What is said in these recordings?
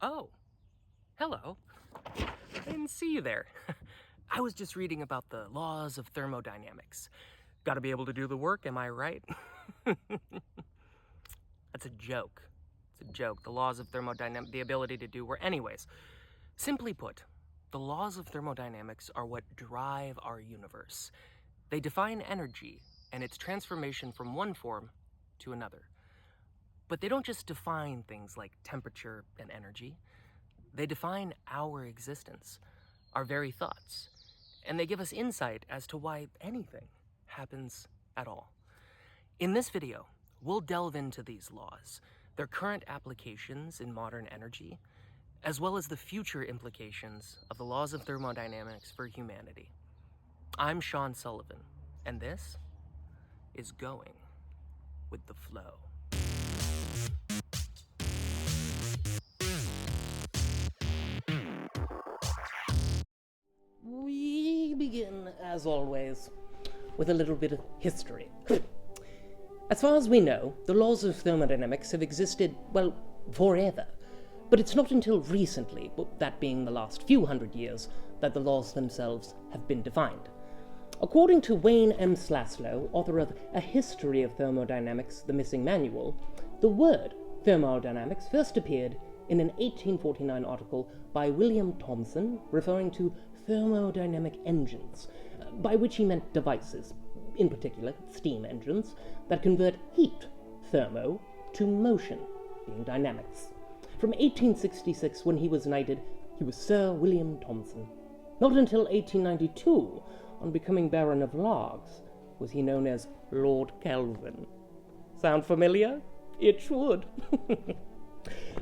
Oh, hello. I didn't see you there. I was just reading about the laws of thermodynamics. Gotta be able to do the work, am I right? That's a joke. It's a joke. The laws of thermodynamics, the ability to do work. Anyways, simply put, the laws of thermodynamics are what drive our universe. They define energy and its transformation from one form to another. But they don't just define things like temperature and energy. They define our existence, our very thoughts, and they give us insight as to why anything happens at all. In this video, we'll delve into these laws, their current applications in modern energy, as well as the future implications of the laws of thermodynamics for humanity. I'm Sean Sullivan, and this is Going with the Flow. We begin, as always, with a little bit of history. As far as we know, the laws of thermodynamics have existed, well, forever. But it's not until recently, that being the last few hundred years, that the laws themselves have been defined. According to Wayne M. Slaslow, author of A History of Thermodynamics, The Missing Manual, the word thermodynamics first appeared in an 1849 article by William Thomson referring to thermodynamic engines, by which he meant devices, in particular steam engines, that convert heat, thermo, to motion, being dynamics. From 1866, when he was knighted, he was Sir William Thomson. Not until 1892, on becoming Baron of Largs, was he known as Lord Kelvin. Sound familiar? It should.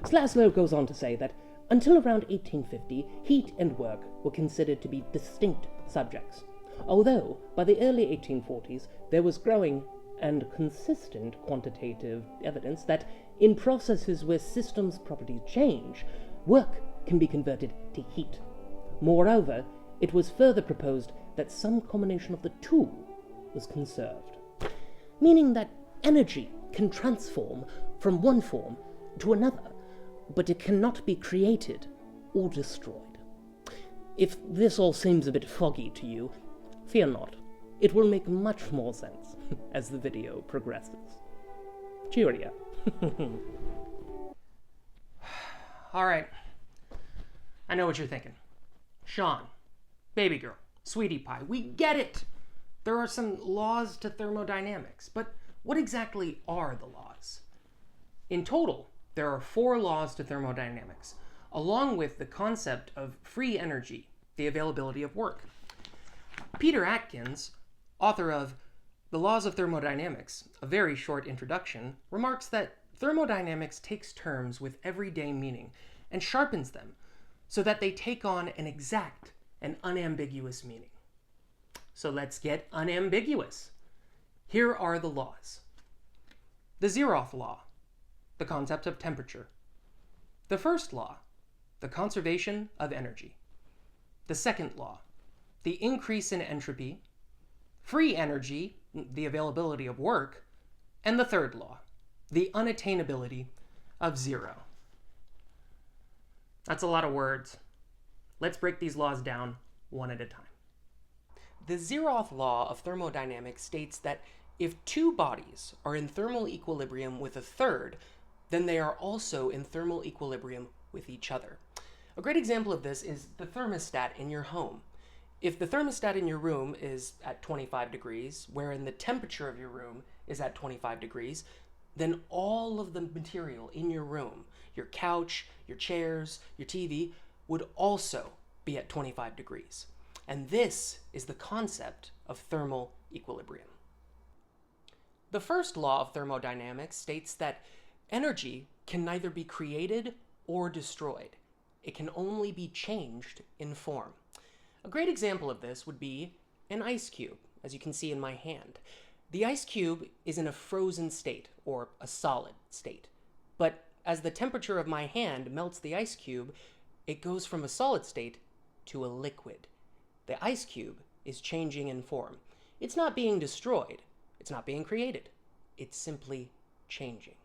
Slaslow goes on to say that until around 1850, heat and work were considered to be distinct subjects, although by the early 1840s there was growing and consistent quantitative evidence that in processes where systems' properties change, work can be converted to heat. Moreover, it was further proposed that some combination of the two was conserved, meaning that energy can transform from one form to another, but it cannot be created or destroyed. If this all seems a bit foggy to you, fear not. It will make much more sense as the video progresses. Cheerio. All right. I know what you're thinking. Sean, baby girl, sweetie pie, we get it. There are some laws to thermodynamics, but what exactly are the laws? In total, there are 4 laws to thermodynamics, along with the concept of free energy, the availability of work. Peter Atkins, author of The Laws of Thermodynamics, a very short introduction, remarks that thermodynamics takes terms with everyday meaning and sharpens them so that they take on an exact and unambiguous meaning. So let's get unambiguous. Here are the laws. The zeroth law, the concept of temperature. The first law, the conservation of energy. The second law, the increase in entropy. Free energy, the availability of work. And the third law, the unattainability of zero. That's a lot of words. Let's break these laws down one at a time. The zeroth law of thermodynamics states that if 2 bodies are in thermal equilibrium with a third, then they are also in thermal equilibrium with each other. A great example of this is the thermostat in your home. If the thermostat in your room is at 25 degrees, wherein the temperature of your room is at 25 degrees, then all of the material in your room, your couch, your chairs, your TV, would also be at 25 degrees. And this is the concept of thermal equilibrium. The first law of thermodynamics states that energy can neither be created or destroyed. It can only be changed in form. A great example of this would be an ice cube, as you can see in my hand. The ice cube is in a frozen state, or a solid state. But as the temperature of my hand melts the ice cube, it goes from a solid state to a liquid. The ice cube is changing in form. It's not being destroyed. It's not being created. It's simply changing.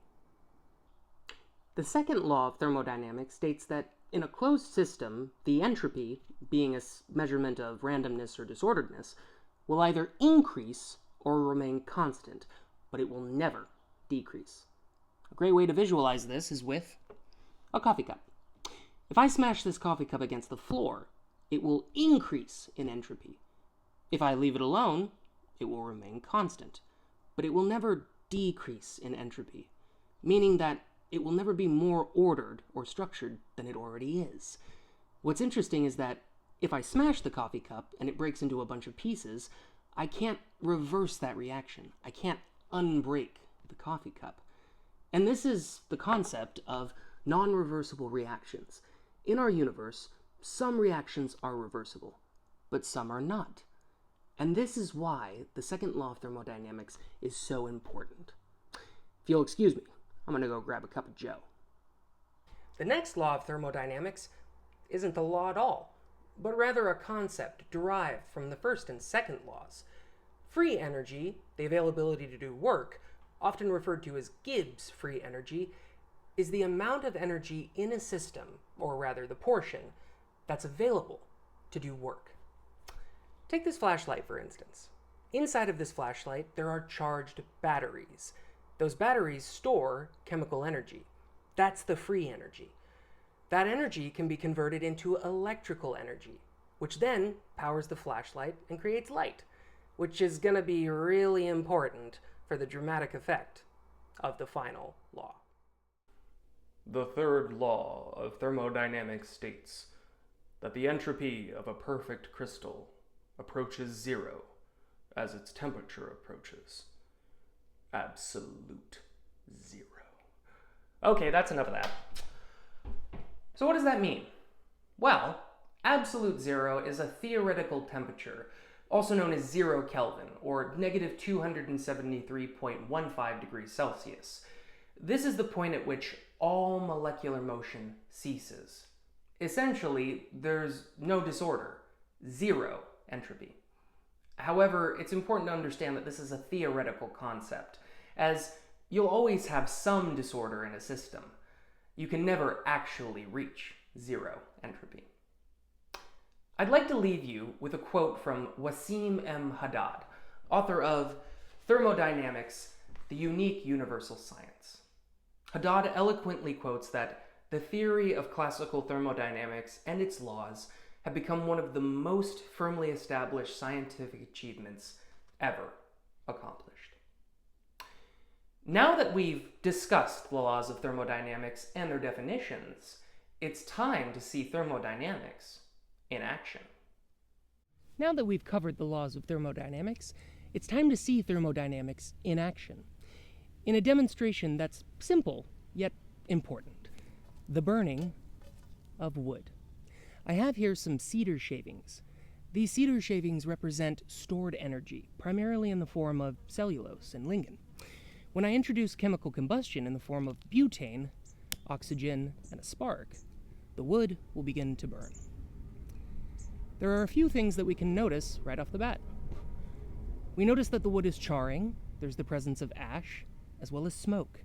The second law of thermodynamics states that in a closed system, the entropy, being a measurement of randomness or disorderedness, will either increase or remain constant, but it will never decrease. A great way to visualize this is with a coffee cup. If I smash this coffee cup against the floor, it will increase in entropy. If I leave it alone, it will remain constant, but it will never decrease in entropy, meaning that it will never be more ordered or structured than it already is. What's interesting is that if I smash the coffee cup and it breaks into a bunch of pieces, I can't reverse that reaction. I can't unbreak the coffee cup. And this is the concept of non-reversible reactions. In our universe, some reactions are reversible, but some are not. And this is why the second law of thermodynamics is so important. If you'll excuse me, I'm going to go grab a cup of joe. The next law of thermodynamics isn't the law at all, but rather a concept derived from the first and second laws. Free energy, the availability to do work, often referred to as Gibbs free energy, is the amount of energy in a system, or rather the portion, that's available to do work. Take this flashlight, for instance. Inside of this flashlight, there are charged batteries. Those batteries store chemical energy. That's the free energy. That energy can be converted into electrical energy, which then powers the flashlight and creates light, which is going to be really important for the dramatic effect of the final law. The third law of thermodynamics states that the entropy of a perfect crystal approaches zero as its temperature approaches. Absolute zero. Okay, that's enough of that. So what does that mean? Well, absolute zero is a theoretical temperature, also known as 0 Kelvin, or negative 273.15 degrees Celsius. This is the point at which all molecular motion ceases. Essentially, there's no disorder, zero entropy. However, it's important to understand that this is a theoretical concept, as you'll always have some disorder in a system. You can never actually reach zero entropy. I'd like to leave you with a quote from Wasim M. Haddad, author of Thermodynamics, the Unique Universal Science. Haddad eloquently quotes that the theory of classical thermodynamics and its laws have become one of the most firmly established scientific achievements ever accomplished. Now that we've discussed the laws of thermodynamics and their definitions, it's time to see thermodynamics in action. Now that we've covered the laws of thermodynamics, it's time to see thermodynamics in action. In a demonstration that's simple, yet important. The burning of wood. I have here some cedar shavings. These cedar shavings represent stored energy, primarily in the form of cellulose and lignin. When I introduce chemical combustion in the form of butane, oxygen, and a spark, the wood will begin to burn. There are a few things that we can notice right off the bat. We notice that the wood is charring, there's the presence of ash, as well as smoke.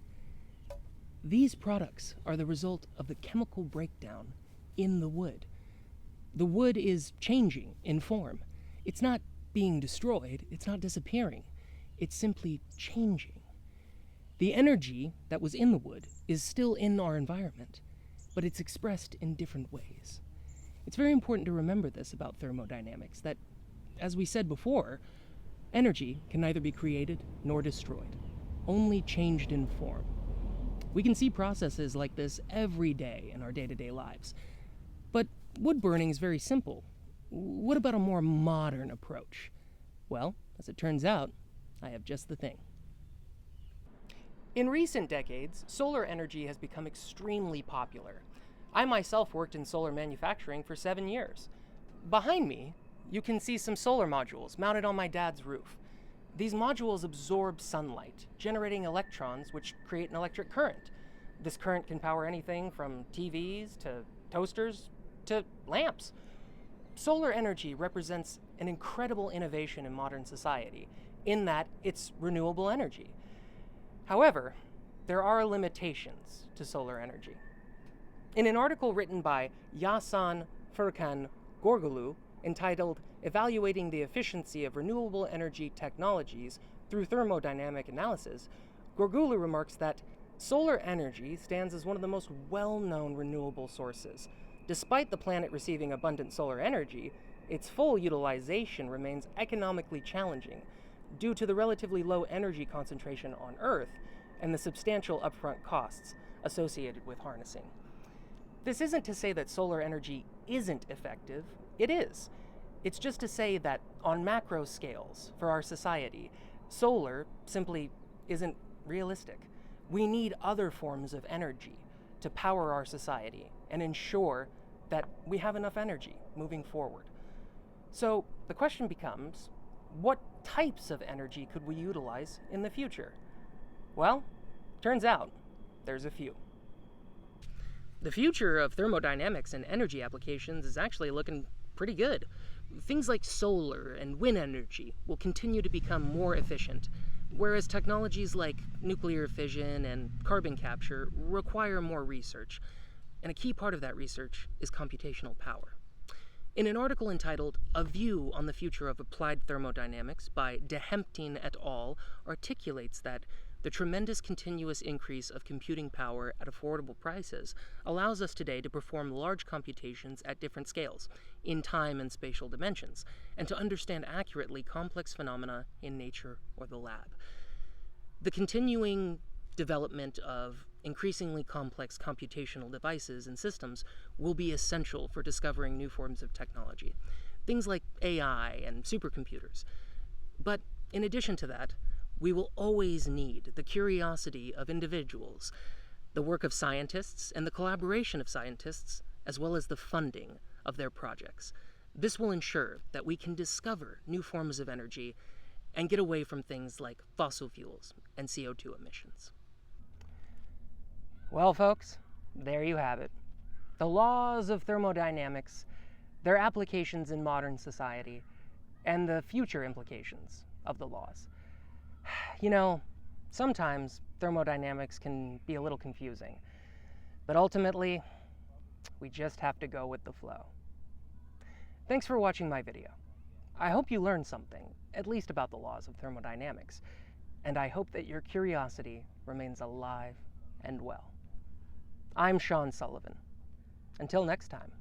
These products are the result of the chemical breakdown in the wood. The wood is changing in form. It's not being destroyed, it's not disappearing, it's simply changing. The energy that was in the wood is still in our environment, but it's expressed in different ways. It's very important to remember this about thermodynamics, that, as we said before, energy can neither be created nor destroyed, only changed in form. We can see processes like this every day in our day-to-day lives. But wood burning is very simple. What about a more modern approach? Well, as it turns out, I have just the thing. In recent decades, solar energy has become extremely popular. I myself worked in solar manufacturing for 7 years. Behind me, you can see some solar modules mounted on my dad's roof. These modules absorb sunlight, generating electrons which create an electric current. This current can power anything from TVs to toasters to lamps. Solar energy represents an incredible innovation in modern society, in that it's renewable energy. However, there are limitations to solar energy. In an article written by Yasan Furkan Gorgulu entitled Evaluating the Efficiency of Renewable Energy Technologies Through Thermodynamic Analysis, Gorgulu remarks that solar energy stands as one of the most well-known renewable sources. Despite the planet receiving abundant solar energy, its full utilization remains economically challenging due to the relatively low energy concentration on Earth and the substantial upfront costs associated with harnessing. This isn't to say that solar energy isn't effective. It is. It's just to say that on macro scales for our society, solar simply isn't realistic. We need other forms of energy to power our society and ensure that we have enough energy moving forward. So the question becomes, what types of energy could we utilize in the future? Well, turns out there's a few. The future of thermodynamics and energy applications is actually looking pretty good. Things like solar and wind energy will continue to become more efficient, whereas technologies like nuclear fission and carbon capture require more research. And a key part of that research is computational power. In an article entitled A View on the Future of Applied Thermodynamics by De Hempting et al. Articulates that the tremendous continuous increase of computing power at affordable prices allows us today to perform large computations at different scales, in time and spatial dimensions, and to understand accurately complex phenomena in nature or the lab. The continuing development of increasingly complex computational devices and systems will be essential for discovering new forms of technology, things like AI and supercomputers. But in addition to that, we will always need the curiosity of individuals, the work of scientists, and the collaboration of scientists, as well as the funding of their projects. This will ensure that we can discover new forms of energy and get away from things like fossil fuels and CO2 emissions. Well, folks, there you have it. The laws of thermodynamics, their applications in modern society, and the future implications of the laws. You know, sometimes thermodynamics can be a little confusing, but ultimately, we just have to go with the flow. Thanks for watching my video. I hope you learned something, at least about the laws of thermodynamics, and I hope that your curiosity remains alive and well. I'm Sean Sullivan. Until next time.